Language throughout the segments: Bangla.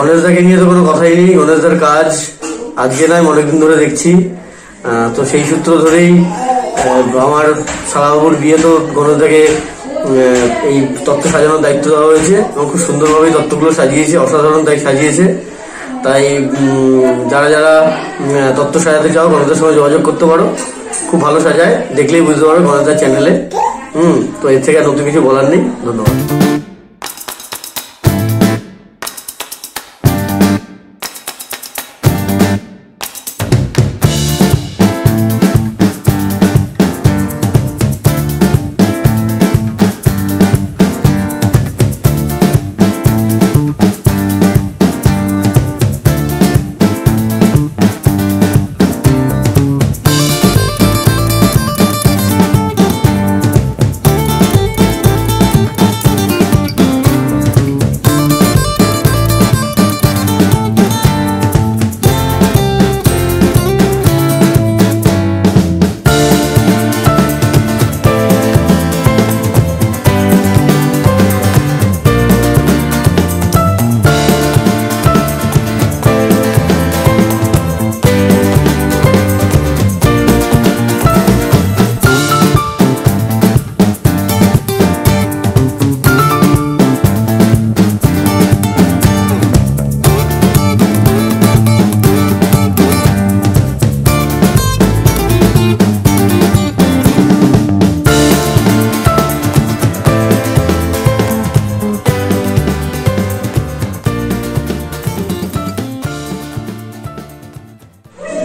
গণেশদাকে নিয়ে তো কোনো কথাই নেই। গণেশদার কাজ আজকে নয়, অনেকদিন ধরে দেখছি। তো সেই সূত্র ধরেই আমার শালাবাবুর বিয়ে তো গণেশদাকে এই তত্ত্ব সাজানোর দায়িত্ব দেওয়া হয়েছে এবং খুব সুন্দরভাবে তত্ত্বগুলো সাজিয়েছে, অসাধারণ তাই সাজিয়েছে। তাই যারা যারা তত্ত্ব সাজাতে চাও গণেশদার সঙ্গে যোগাযোগ করতে পারো, খুব ভালো সাজায়, দেখলেই বুঝতে পারো গণেশদার চ্যানেলে। তো এর থেকে আর নতুন কিছু বলার নেই। ধন্যবাদ।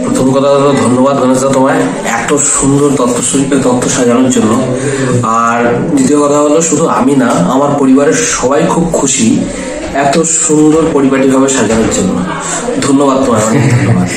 প্রথম কথা হলো ধন্যবাদ গণেশদা তোমায় এত সুন্দর তত্ত্বশিল্পের তত্ত্ব সাজানোর জন্য। আর দ্বিতীয় কথা হলো শুধু আমি না, আমার পরিবারের সবাই খুব খুশি এত সুন্দর পরিপাটিভাবে সাজানোর জন্য। ধন্যবাদ তোমায়, অনেক ধন্যবাদ।